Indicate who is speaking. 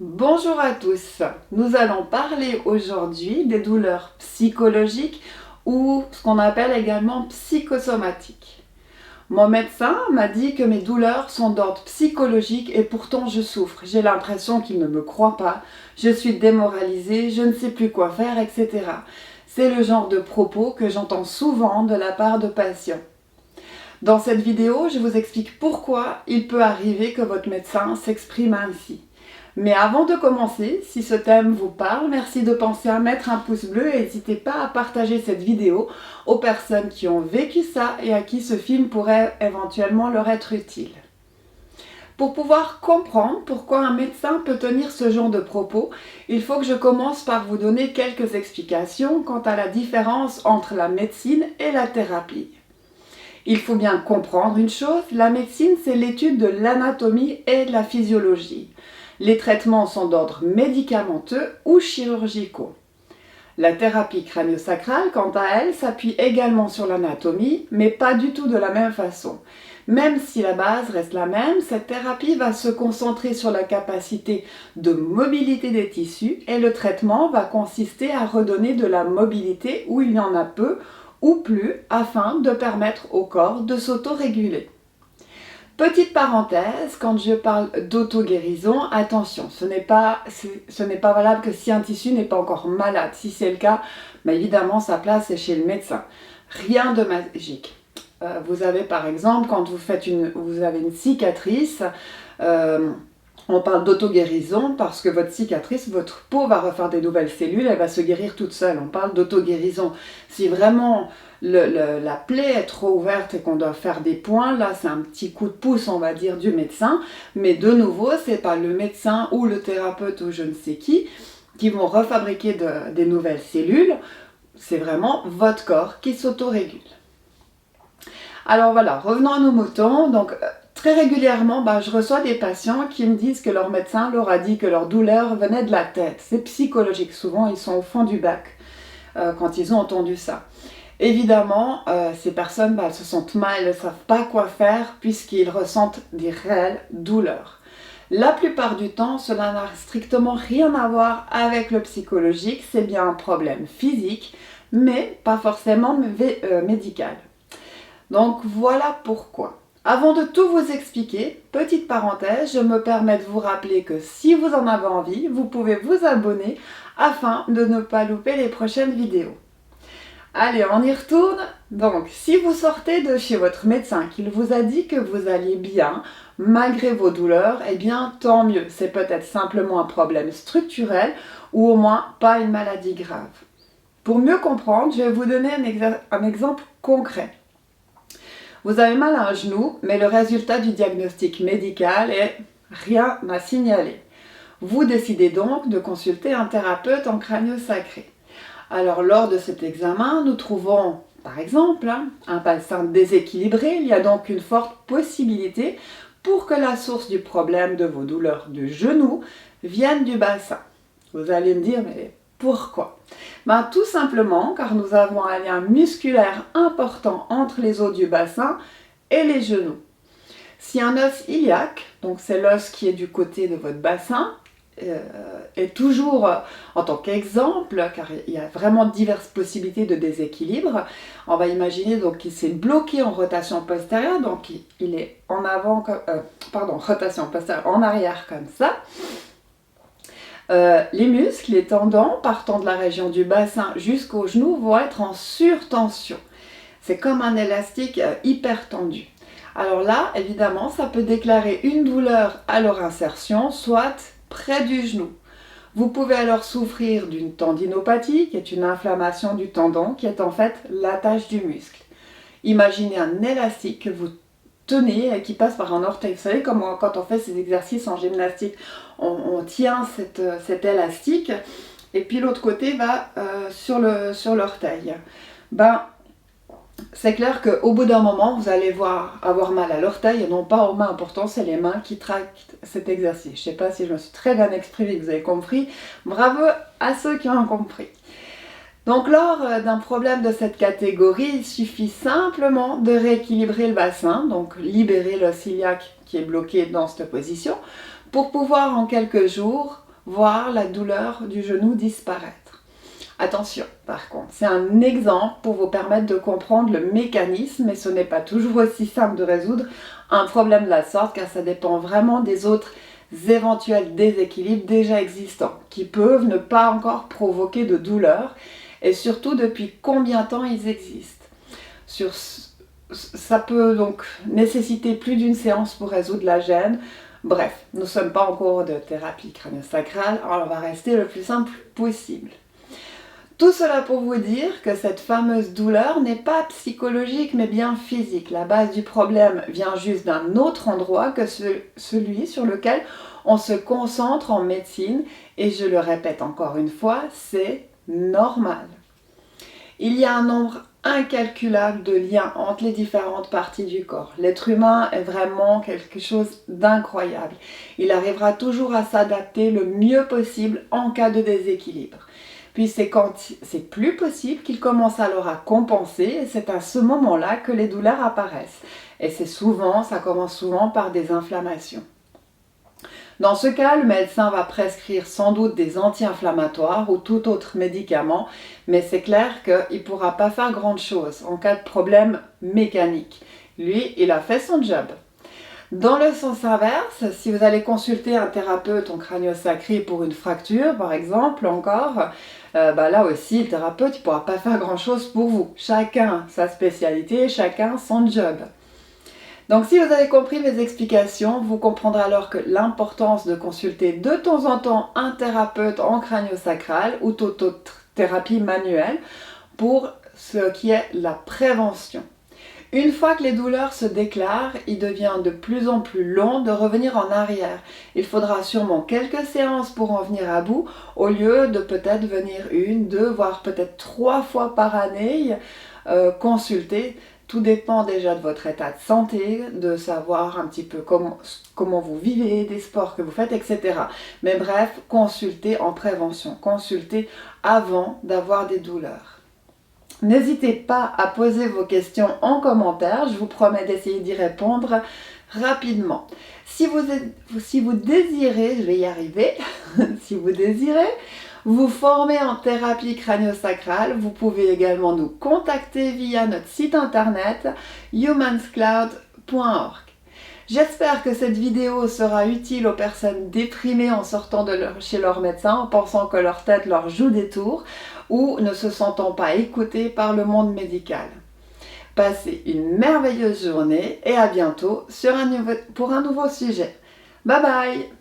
Speaker 1: Bonjour à tous, nous allons parler aujourd'hui des douleurs psychologiques ou ce qu'on appelle également psychosomatiques. Mon médecin m'a dit que mes douleurs sont d'ordre psychologique et pourtant je souffre. J'ai l'impression qu'il ne me croit pas, je suis démoralisée, je ne sais plus quoi faire, etc. C'est le genre de propos que j'entends souvent de la part de patients. Dans cette vidéo, je vous explique pourquoi il peut arriver que votre médecin s'exprime ainsi. Mais avant de commencer, si ce thème vous parle, merci de penser à mettre un pouce bleu et n'hésitez pas à partager cette vidéo aux personnes qui ont vécu ça et à qui ce film pourrait éventuellement leur être utile. Pour pouvoir comprendre pourquoi un médecin peut tenir ce genre de propos, il faut que je commence par vous donner quelques explications quant à la différence entre la médecine et la thérapie. Il faut bien comprendre une chose, la médecine c'est l'étude de l'anatomie et de la physiologie. Les traitements sont d'ordre médicamenteux ou chirurgicaux. La thérapie crânio-sacrale, quant à elle, s'appuie également sur l'anatomie, mais pas du tout de la même façon. Même si la base reste la même, cette thérapie va se concentrer sur la capacité de mobilité des tissus et le traitement va consister à redonner de la mobilité où il y en a peu ou plus afin de permettre au corps de s'auto-réguler. Petite parenthèse, quand je parle d'auto-guérison, attention, ce n'est pas valable que si un tissu n'est pas encore malade. Si c'est le cas, évidemment sa place est chez le médecin. Rien de magique. Vous avez par exemple, quand vous avez une cicatrice, on parle d'auto-guérison parce que votre cicatrice, votre peau va refaire des nouvelles cellules, elle va se guérir toute seule. On parle d'auto-guérison. Si vraiment la plaie est trop ouverte et qu'on doit faire des points, là c'est un petit coup de pouce on va dire du médecin, mais de nouveau c'est pas le médecin ou le thérapeute ou je ne sais qui vont refabriquer des nouvelles cellules, c'est vraiment votre corps qui s'auto-régule. Alors voilà, revenons à nos moutons. Donc très régulièrement, je reçois des patients qui me disent que leur médecin leur a dit que leur douleur venait de la tête. C'est psychologique, souvent ils sont au fond du bac quand ils ont entendu ça. Évidemment, ces personnes elles se sentent mal, elles ne savent pas quoi faire puisqu'ils ressentent des réelles douleurs. La plupart du temps, cela n'a strictement rien à voir avec le psychologique, c'est bien un problème physique, mais pas forcément médical. Donc voilà pourquoi. Avant de tout vous expliquer, petite parenthèse, je me permets de vous rappeler que si vous en avez envie, vous pouvez vous abonner afin de ne pas louper les prochaines vidéos. Allez, on y retourne. Donc, si vous sortez de chez votre médecin, qu'il vous a dit que vous alliez bien, malgré vos douleurs, eh bien, tant mieux. C'est peut-être simplement un problème structurel ou au moins pas une maladie grave. Pour mieux comprendre, je vais vous donner un exemple concret. Vous avez mal à un genou, mais le résultat du diagnostic médical est rien à signaler. Vous décidez donc de consulter un thérapeute en crânio-sacré. Alors lors de cet examen, nous trouvons par exemple un bassin déséquilibré. Il y a donc une forte possibilité pour que la source du problème de vos douleurs du genou vienne du bassin. Vous allez me dire, mais pourquoi ? Tout simplement car nous avons un lien musculaire important entre les os du bassin et les genoux. Si un os iliaque, donc c'est l'os qui est du côté de votre bassin, est toujours en tant qu'exemple, car il y a vraiment diverses possibilités de déséquilibre. On va imaginer donc qu'il s'est bloqué en rotation postérieure, donc il est en avant, rotation postérieure en arrière comme ça. Les muscles, les tendons, partant de la région du bassin jusqu'au genou, vont être en surtension. C'est comme un élastique hyper tendu. Alors là, évidemment, ça peut déclarer une douleur à leur insertion, soit près du genou. Vous pouvez alors souffrir d'une tendinopathie, qui est une inflammation du tendon, qui est en fait l'attache du muscle. Imaginez un élastique que vous tenez et qui passe par un orteil. Vous savez, comme quand on fait ces exercices en gymnastique, on tient cet élastique et puis l'autre côté va sur l'orteil. C'est clair qu'au bout d'un moment, vous allez avoir mal à l'orteil et non pas aux mains. Pourtant, c'est les mains qui tractent cet exercice. Je ne sais pas si je me suis très bien exprimée, vous avez compris. Bravo à ceux qui ont compris. Donc, lors d'un problème de cette catégorie, il suffit simplement de rééquilibrer le bassin, donc libérer l'os iliaque qui est bloqué dans cette position, pour pouvoir en quelques jours voir la douleur du genou disparaître. Attention, par contre, c'est un exemple pour vous permettre de comprendre le mécanisme, mais ce n'est pas toujours aussi simple de résoudre un problème de la sorte, car ça dépend vraiment des autres éventuels déséquilibres déjà existants, qui peuvent ne pas encore provoquer de douleur, et surtout depuis combien de temps ils existent. Ça peut donc nécessiter plus d'une séance pour résoudre la gêne. Bref, nous ne sommes pas en cours de thérapie crânio-sacrale, alors on va rester le plus simple possible. Tout cela pour vous dire que cette fameuse douleur n'est pas psychologique mais bien physique. La base du problème vient juste d'un autre endroit que celui sur lequel on se concentre en médecine, et je le répète encore une fois, c'est normal. Il y a un nombre incalculable de liens entre les différentes parties du corps. L'être humain est vraiment quelque chose d'incroyable. Il arrivera toujours à s'adapter le mieux possible en cas de déséquilibre. Puis c'est quand c'est plus possible qu'il commence alors à compenser, et c'est à ce moment-là que les douleurs apparaissent. Et ça commence souvent par des inflammations. Dans ce cas, le médecin va prescrire sans doute des anti-inflammatoires ou tout autre médicament, mais c'est clair qu'il ne pourra pas faire grand-chose en cas de problème mécanique. Lui, il a fait son job. Dans le sens inverse, si vous allez consulter un thérapeute en crânio-sacré pour une fracture, par exemple, là aussi, le thérapeute ne pourra pas faire grand-chose pour vous. Chacun sa spécialité, chacun son job. Donc si vous avez compris mes explications, vous comprendrez alors que l'importance de consulter de temps en temps un thérapeute en crânio-sacral ou toute autre thérapie manuelle pour ce qui est la prévention. Une fois que les douleurs se déclarent, il devient de plus en plus long de revenir en arrière. Il faudra sûrement quelques séances pour en venir à bout, au lieu de peut-être venir 1, 2, voire peut-être 3 fois par année consulter. Tout dépend déjà de votre état de santé, de savoir un petit peu comment vous vivez, des sports que vous faites, etc. Mais bref, consultez en prévention, consultez avant d'avoir des douleurs. N'hésitez pas à poser vos questions en commentaire, je vous promets d'essayer d'y répondre rapidement. Si vous désirez, je vais y arriver, si vous désirez vous former en thérapie crânio-sacrale, vous pouvez également nous contacter via notre site internet humanscloud.org. J'espère que cette vidéo sera utile aux personnes déprimées en sortant chez leur médecin, en pensant que leur tête leur joue des tours ou ne se sentant pas écoutées par le monde médical. Passez une merveilleuse journée et à bientôt pour un nouveau sujet. Bye bye!